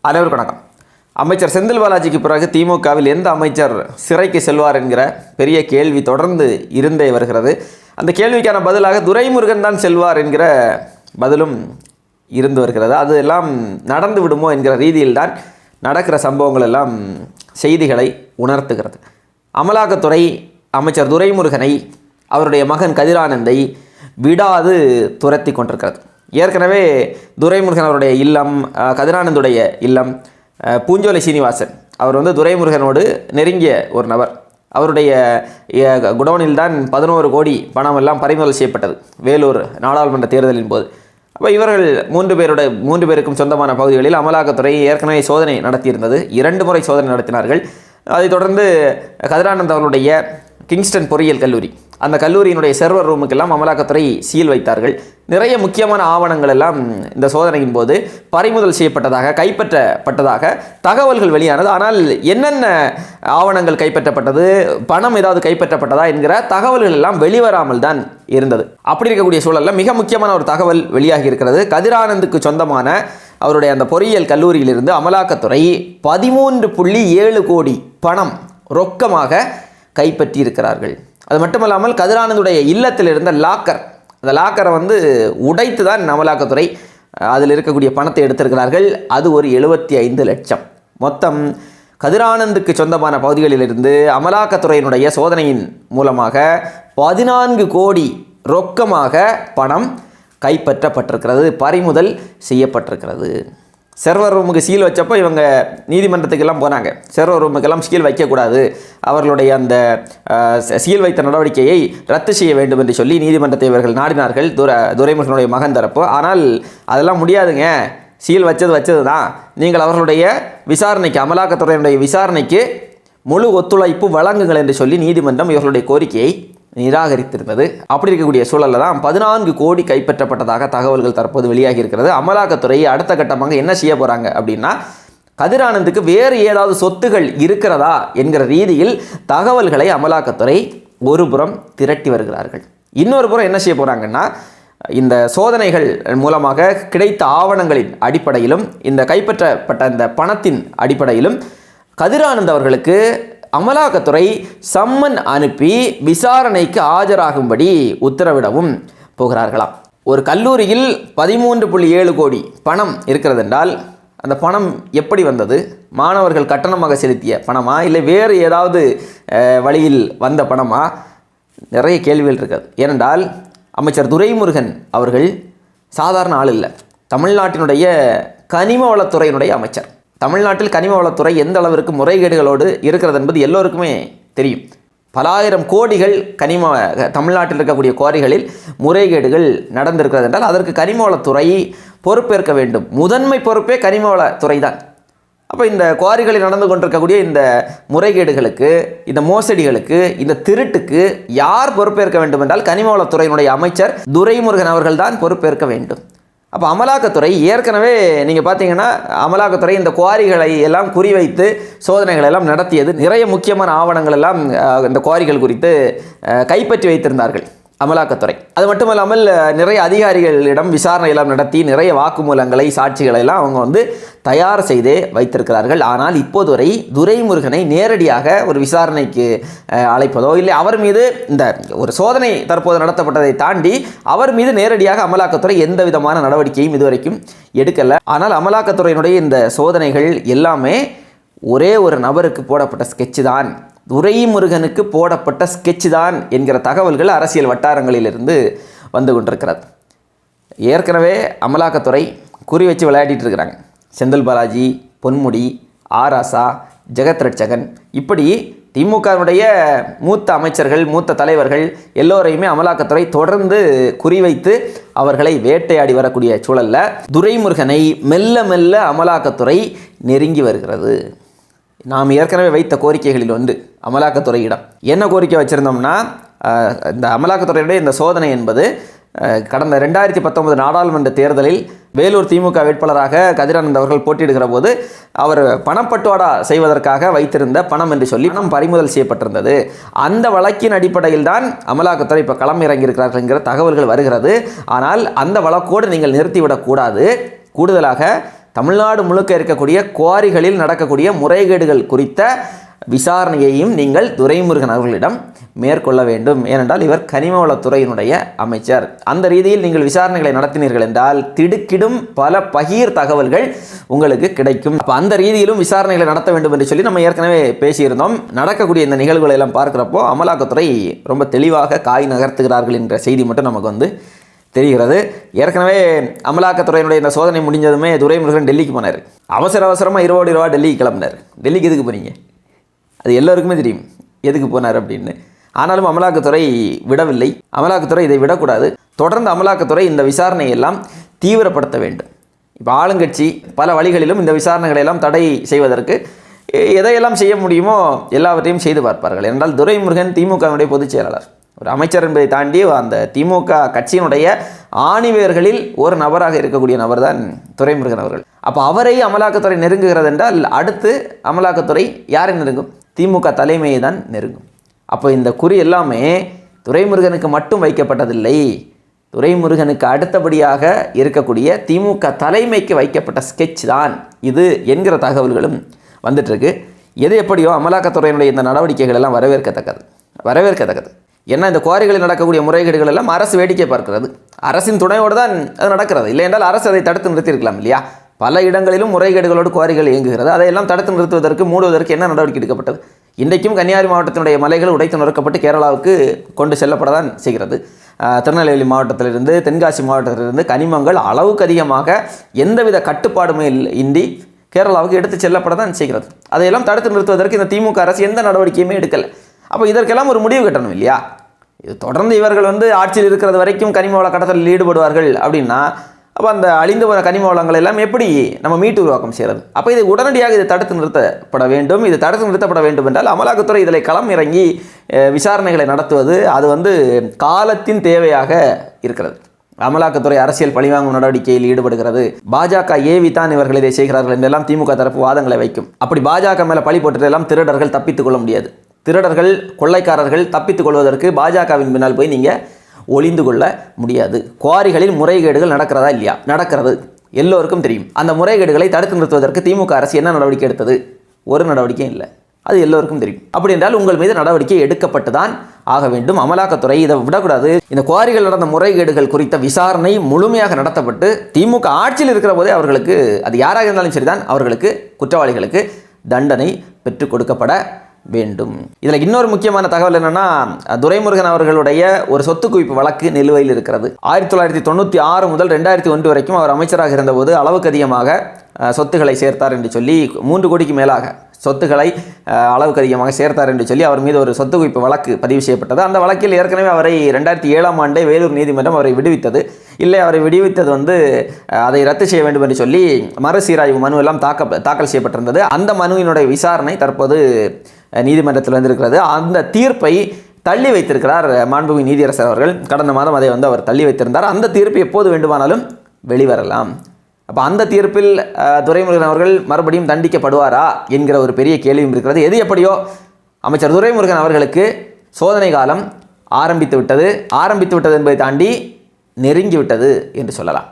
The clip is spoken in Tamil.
அனைவருக்கும் வணக்கம். அமைச்சர் செந்தில் பாலாஜிக்கு பிறகு திமுகவில் எந்த அமைச்சர் சிறைக்கு செல்வார் என்கிற பெரிய கேள்வி தொடர்ந்து இருந்தே வருகிறது. அந்த கேள்விக்கான பதிலாக துரைமுருகன் தான் செல்வார் என்கிற பதிலும் இருந்து வருகிறது. அது எல்லாம் நடந்து விடுமோ என்கிற ரீதியில் தான் நடக்கிற சம்பவங்கள் எல்லாம் செய்திகளை உணர்த்துகிறது. அமலாக்கத்துறை அமைச்சர் துரைமுருகனை அவருடைய மகன் கதிரானந்தை விடாது துரத்தி கொண்டிருக்கிறது. ஏற்கனவே துரைமுருகன் அவருடைய இல்லம், கதிரானந்துடைய இல்லம், பூஞ்சோலை சீனிவாசன் அவர் துரைமுருகனோடு நெருங்கிய ஒரு நபர். அவருடைய குடோனில் தான் 11 கோடி பணம் எல்லாம் பறிமுதல் செய்யப்பட்டது வேலூர் நாடாளுமன்ற தேர்தலின் போது. அப்போ இவர்கள் 3 பேருக்கும் சொந்தமான பகுதிகளில் அமலாக்கத்துறை ஏற்கனவே சோதனை நடத்தியிருந்தது. 2 முறை சோதனை நடத்தினார்கள். அதைத் தொடர்ந்து கதிரானந்த் அவர்களுடைய கிங்ஸ்டன் பொறியியல் கல்லூரி, அந்த கல்லூரியினுடைய சர்வர் ரூமுக்கெல்லாம் அமலாக்கத்துறை சீல் வைத்தார்கள். நிறைய முக்கியமான ஆவணங்கள் எல்லாம் இந்த சோதனையின் போது பறிமுதல் செய்யப்பட்டதாக, கைப்பற்றப்பட்டதாக தகவல்கள் வெளியானது. ஆனால் என்னென்ன ஆவணங்கள் கைப்பற்றப்பட்டது, பணம் ஏதாவது கைப்பற்றப்பட்டதா என்கிற தகவல்கள் எல்லாம் வெளிவராமல் தான் இருந்தது. அப்படி இருக்கக்கூடிய சூழலில் மிக முக்கியமான ஒரு தகவல் வெளியாகி இருக்கிறது. கதிரானந்துக்கு சொந்தமான அவருடைய அந்த பொறியியல் கல்லூரியிலிருந்து அமலாக்கத்துறை 13.7 கோடி பணம் ரொக்கமாக கைப்பற்றி இருக்கிறார்கள். அது மட்டுமல்லாமல் கதிரானந்துடைய இல்லத்தில் இருந்த லாக்கர், அந்த லாக்கரை உடைத்து தான் அமலாக்கத்துறை அதில் இருக்கக்கூடிய பணத்தை எடுத்திருக்கிறார்கள். அது ஒரு 75 லட்சம். மொத்தம் கதிரானந்துக்கு சொந்தமான பகுதிகளிலிருந்து அமலாக்கத்துறையினுடைய சோதனையின் மூலமாக 14 கோடி ரொக்கமாக பணம் கைப்பற்றப்பட்டிருக்கிறது, பறிமுதல் செய்யப்பட்டிருக்கிறது. சர்வர் ரூமுக்கு சீல் வச்சப்போ இவங்க நீதிமன்றத்துக்கெல்லாம் போனாங்க. சர்வர் ரூமுக்கெல்லாம் சீல் வைக்கக்கூடாது, அவர்களுடைய அந்த சீல் வைத்த நடவடிக்கையை ரத்து செய்ய வேண்டும் என்று சொல்லி நீதிமன்றத்தை இவர்கள் நாடினார்கள், துரைமுருகனுடைய மகன் தரப்பு. ஆனால் அதெல்லாம் முடியாதுங்க, சீல் வச்சது தான், நீங்கள் அவர்களுடைய விசாரணைக்கு, அமலாக்கத்துறையினுடைய விசாரணைக்கு முழு ஒத்துழைப்பு வழங்குங்கள் என்று சொல்லி நீதிமன்றம் இவர்களுடைய கோரிக்கையை நிராகரித்திருந்தது. அப்படி இருக்கக்கூடிய சூழலில் தான் 14 கோடி கைப்பற்றப்பட்டதாக தகவல்கள் தற்போது வெளியாகி இருக்கிறது. அமலாக்கத்துறை அடுத்த கட்டமாக என்ன செய்ய போகிறாங்க அப்படின்னா, கதிரானந்துக்கு வேறு ஏதாவது சொத்துகள் இருக்கிறதா என்கிற ரீதியில் தகவல்களை அமலாக்கத்துறை ஒரு புறம் திரட்டி வருகிறார்கள். இன்னொரு புறம் என்ன செய்ய போகிறாங்கன்னா, இந்த சோதனைகள் மூலமாக கிடைத்த ஆவணங்களின் அடிப்படையிலும் இந்த கைப்பற்றப்பட்ட இந்த பணத்தின் அடிப்படையிலும் கதிரானந்த் அவர்களுக்கு அமலாக்கத்துறை சம்மன் அனுப்பி விசாரணைக்கு ஆஜராகும்படி உத்தரவிடவும் போகிறார்களாம். ஒரு கல்லூரியில் 13.7 கோடி பணம் இருக்கிறது என்றால் அந்த பணம் எப்படி வந்தது? மாணவர்கள் கட்டணமாக செலுத்திய பணமா, இல்லை வேறு ஏதாவது வழியில் வந்த பணமா? நிறைய கேள்விகள் இருக்கிறது. ஏனென்றால் அமைச்சர் துரைமுருகன் அவர்கள் சாதாரண ஆள் இல்லை. தமிழ்நாட்டினுடைய கனிம வளத்துறையினுடைய அமைச்சர். தமிழ்நாட்டில் கனிம வளத்துறை எந்த அளவிற்கு முறைகேடுகளோடு இருக்கிறது என்பது எல்லோருக்குமே தெரியும். பல ஆயிரம் கோடிகள் தமிழ்நாட்டில் இருக்கக்கூடிய குவாரிகளில் முறைகேடுகள் நடந்திருக்கிறது என்றால் அதற்கு கனிம வளத்துறை பொறுப்பேற்க வேண்டும். முதன்மை பொறுப்பே கனிம வளத்துறை தான். அப்போ இந்த குவாரிகளில் நடந்து கொண்டிருக்கக்கூடிய இந்த முறைகேடுகளுக்கு, இந்த மோசடிகளுக்கு, இந்த திருட்டுக்கு யார் பொறுப்பேற்க வேண்டும் என்றால் கனிம வளத்துறையினுடைய அமைச்சர் துரைமுருகன் அவர்கள் தான் பொறுப்பேற்க வேண்டும். அப்போ அமலாக்கத்துறை ஏற்கனவே நீங்கள் பார்த்தீங்கன்னா, அமலாக்கத்துறை இந்த குவாரிகளை எல்லாம் குறிவைத்து சோதனைகள் எல்லாம் நடத்தியது. நிறைய முக்கியமான ஆவணங்கள் எல்லாம் இந்த குவாரிகள் குறித்து கைப்பற்றி வைத்திருந்தார்கள் அமலாக்கத்துறை. அது மட்டுமல்லாமல் நிறைய அதிகாரிகளிடம் விசாரணை எல்லாம் நடத்தி நிறைய வாக்குமூலங்களை, சாட்சிகளை எல்லாம் அவங்க தயார் செய்தே வைத்திருக்கிறார்கள். ஆனால் இப்போது வரை துரைமுருகனை நேரடியாக ஒரு விசாரணைக்கு அழைப்பதோ, இல்லை அவர் மீது இந்த ஒரு சோதனை தற்போது நடத்தப்பட்டதை தாண்டி அவர் மீது நேரடியாக அமலாக்கத்துறை எந்த விதமான நடவடிக்கையும் இதுவரைக்கும் எடுக்கலை. ஆனால் அமலாக்கத்துறையினுடைய இந்த சோதனைகள் எல்லாமே ஒரே ஒரு நபருக்கு போடப்பட்ட ஸ்கெட்சு தான், துரைமுருகனுக்கு போடப்பட்ட ஸ்கெட்சு தான் என்கிற தகவல்கள் அரசியல் வட்டாரங்களிலிருந்து வந்து கொண்டிருக்கிறது. ஏற்கனவே அமலாக்கத்துறை குறி வச்சு விளையாடிட்டு இருக்கிறாங்க. செந்தில் பாலாஜி, பொன்முடி, ஆராசா, ஜெகத் ரட்சகன், இப்படி திமுகவுடைய மூத்த அமைச்சர்கள், மூத்த தலைவர்கள் எல்லோரையுமே அமலாக்கத்துறை தொடர்ந்து குறிவைத்து அவர்களை வேட்டையாடி வரக்கூடிய சூழலில் துரைமுருகனை மெல்ல மெல்ல அமலாக்கத்துறை நெருங்கி வருகிறது. நாம் ஏற்கனவே வைத்த கோரிக்கைகளில் அமலாக்கத்துறையிடம் என்ன கோரிக்கை வச்சுருந்தோம்னா, இந்த அமலாக்கத்துறையுடைய இந்த சோதனை என்பது கடந்த 2019 நாடாளுமன்ற தேர்தலில் வேலூர் திமுக வேட்பாளராக கதிரானந்த் அவர்கள் போட்டியிடுகிற போது அவர் பணப்பட்டுவாடா செய்வதற்காக வைத்திருந்த பணம் என்று சொல்லி பணம் பறிமுதல் செய்யப்பட்டிருந்தது. அந்த வழக்கின் அடிப்படையில் தான் அமலாக்கத்துறை இப்போ களம் இறங்கியிருக்கிறார்கள் என்கிற தகவல்கள் வருகிறது. ஆனால் அந்த வழக்கோடு நீங்கள் நிறுத்திவிடக்கூடாது. கூடுதலாக தமிழ்நாடு முழுக்க இருக்கக்கூடிய குவாரிகளில் நடக்கக்கூடிய முறைகேடுகள் குறித்த விசாரணையையும் நீங்கள் துரைமுருகன் அவர்களிடம் மேற்கொள்ள வேண்டும். ஏனென்றால் இவர் கனிமவளத்துறையினுடைய அமைச்சர். அந்த ரீதியில் நீங்கள் விசாரணைகளை நடத்தினீர்கள் என்றால் திடுக்கிடும் பல பகீர் தகவல்கள் உங்களுக்கு கிடைக்கும். அப்போ அந்த ரீதியிலும் விசாரணைகளை நடத்த வேண்டும் என்று சொல்லி நம்ம ஏற்கனவே பேசியிருந்தோம். நடக்கக்கூடிய இந்த நிகழ்வுகளை எல்லாம் பார்க்குறப்போ அமலாக்கத்துறை ரொம்ப தெளிவாக காய் நகர்த்துகிறார்கள் என்ற செய்தி மட்டும் நமக்கு தெரிகிறது. ஏற்கனவே அமலாக்கத்துறையினுடைய இந்த சோதனை முடிஞ்சதுமே துரைமுருகன் டெல்லிக்கு போனார். அவசரமாக இரவா டெல்லிக்கு கிளம்பினார். டெல்லிக்கு எதுக்கு போனீங்க? அது எல்லோருக்குமே தெரியும் எதுக்கு போனார் அப்படின்னு. ஆனாலும் அமலாக்கத்துறை விடவில்லை. அமலாக்கத்துறை இதை விடக்கூடாது. தொடர்ந்து அமலாக்கத்துறை இந்த விசாரணையெல்லாம் தீவிரப்படுத்த வேண்டும். இப்போ ஆளுங்கட்சி பல வழிகளிலும் இந்த விசாரணைகளை எல்லாம் தடை செய்வதற்கு எதையெல்லாம் செய்ய முடியுமோ எல்லாவற்றையும் செய்து பார்ப்பார்கள். என்றால் துரைமுருகன் திமுகவினுடைய பொதுச் செயலாளர், ஒரு அமைச்சர் என்பதை தாண்டி அந்த திமுக கட்சியினுடைய ஆணிவேர்களில் ஒரு நபராக இருக்கக்கூடிய நபர் தான் துரைமுருகன் அவர்கள். அப்போ அவரை அமலாக்கத்துறை நெருங்குகிறது என்றால் அடுத்து அமலாக்கத்துறை யாரை நெருங்கும்? திமுக தலைமையை தான் நெருங்கும். அப்போ இந்த குறி எல்லாமே துரைமுருகனுக்கு மட்டும் வைக்கப்பட்டதில்லை, துரைமுருகனுக்கு அடுத்தபடியாக இருக்கக்கூடிய திமுக தலைமைக்கு வைக்கப்பட்ட ஸ்கெட்ச் தான் இது என்கிற தகவல்களும் வந்துட்டுருக்கு. எது எப்படியோ அமலாக்கத்துறையினுடைய இந்த நடவடிக்கைகள் எல்லாம் வரவேற்கத்தக்கது. ஏன்னா இந்த குவாரிகளில் நடக்கக்கூடிய முறைகேடுகள் எல்லாம் அரசு வேடிக்கை பார்க்கிறது. அரசின் துணையோடு தான் அது நடக்கிறது. இல்லை என்றால் அரசு அதை தடுத்து நிறுத்தியிருக்கலாம் இல்லையா? பல இடங்களிலும் முறைகேடுகளோடு குவாரிகள் இயங்குகிறது. அதையெல்லாம் தடுத்து நிறுத்துவதற்கு மூடுவதற்கு என்ன நடவடிக்கை எடுக்கப்பட்டது? இன்றைக்கும் கன்னியாகுமரி மாவட்டத்தினுடைய மலைகள் உடைத்து நொறுக்கப்பட்டு கேரளாவுக்கு கொண்டு செல்லப்பட தான் செய்கிறது. திருநெல்வேலி மாவட்டத்திலிருந்து தென்காசி மாவட்டத்திலிருந்து கனிமங்கள் அளவுக்கு அதிகமாக எந்தவித கட்டுப்பாடுமே இன்றி கேரளாவுக்கு எடுத்து செல்லப்பட தான் செய்கிறது. அதையெல்லாம் தடுத்து நிறுத்துவதற்கு இந்த திமுக அரசு எந்த நடவடிக்கையுமே எடுக்கலை. அப்போ இதற்கெல்லாம் ஒரு முடிவு கட்டணும் இல்லையா? இது தொடர்ந்து இவர்கள் ஆட்சியில் இருக்கிறது வரைக்கும் கனிம வள கடத்தலில் ஈடுபடுவார்கள் அப்படின்னா அப்போ அந்த அழிந்து போன கனிம வளங்கள் எல்லாம் எப்படி நம்ம மீட்டு உருவாக்கம் செய்கிறது? அப்போ இது உடனடியாக இது தடுத்து நிறுத்தப்பட வேண்டும். இது தடுத்து நிறுத்தப்பட வேண்டும் என்றால் அமலாக்கத்துறை இதில் களம் இறங்கி விசாரணைகளை நடத்துவது அது காலத்தின் தேவையாக இருக்கிறது. அமலாக்கத்துறை அரசியல் பழிவாங்கும் நடவடிக்கையில் ஈடுபடுகிறது. பாஜக ஏவி தான் இவர்கள் இதை செய்கிறார்கள் என்றெல்லாம் திமுக தரப்பு வாதங்களை வைக்கும். அப்படி பாஜக மேலே பழி போட்டுட்டெல்லாம் திருடர்கள் தப்பித்துக் கொள்ள முடியாது. திருடர்கள் கொள்ளைக்காரர்கள் தப்பித்துக் கொள்வதற்கு பாஜகவின் பின்னால் போய் நீங்கள் ஒளிந்து கொள்ள முடியாது. குவாரிகளில் முறைகேடுகள் நடக்கிறதா இல்லையா? நடக்கிறது, எல்லோருக்கும் தெரியும். அந்த முறைகேடுகளை தடுத்து நிறுத்துவதற்கு திமுக அரசு என்ன நடவடிக்கை எடுத்தது? ஒரு நடவடிக்கையும் இல்லை. அது எல்லோருக்கும் தெரியும். அப்படி என்றால் உங்கள் மீது நடவடிக்கை எடுக்கப்பட்டு தான் ஆக வேண்டும். அமலாக்கத்துறை இதை விடக்கூடாது. இந்த குவாரிகள் நடந்த முறைகேடுகள் குறித்த விசாரணை முழுமையாக நடத்தப்பட்டு திமுக ஆட்சியில் இருக்கிற போதே அவர்களுக்கு, அது யாராக இருந்தாலும் சரிதான், அவர்களுக்கு குற்றவாளிகளுக்கு தண்டனை பெற்றுக் கொடுக்கப்பட வேண்டும். இதில் இன்னொரு முக்கியமான தகவல் என்னன்னா, துரைமுருகன் அவர்களுடைய ஒரு சொத்து குவிப்பு வழக்கு நிலுவையில் இருக்கிறது. 1996 முதல் 2001 வரைக்கும் அவர் அமைச்சராக இருந்தபோது அளவுக்கு அதிகமாக சொத்துக்களை சேர்த்தார் என்று சொல்லி 3 கோடிக்கு மேலாக சொத்துக்களை அளவுக்கு அதிகமாக சேர்த்தார் என்று சொல்லி அவர் மீது ஒரு சொத்து குவிப்பு வழக்கு பதிவு செய்யப்பட்டது. அந்த வழக்கில் ஏற்கனவே அவரை 2007ஆம் ஆண்டே வேலூர் நீதிமன்றம் அவரை விடுவித்தது. இல்லை, அவரை விடுவித்தது அதை ரத்து செய்ய வேண்டும் என்று சொல்லி மறுசீராய்வு மனு எல்லாம் தாக்கல் செய்யப்பட்டிருந்தது. அந்த மனுவினுடைய விசாரணை தற்போது நீதிமன்றத்தில் வந்திருக்கிறது. அந்த தீர்ப்பை தள்ளி வைத்திருக்கிறார் மாண்புமிகு நீதியரசர் அவர்கள். கடந்த மாதம் அதை அவர் தள்ளி வைத்திருந்தார். அந்த தீர்ப்பு எப்போது வேண்டுமானாலும் வெளிவரலாம். அப்போ அந்த தீர்ப்பில் துரைமுருகன் அவர்கள் மறுபடியும் தண்டிக்கப்படுவாரா என்கிற ஒரு பெரிய கேள்வியும் இருக்கிறது. எது எப்படியோ அமைச்சர் துரைமுருகன் அவர்களுக்கு சோதனை காலம் ஆரம்பித்து விட்டது என்பதை தாண்டி நெருங்கிவிட்டது என்று சொல்லலாம்.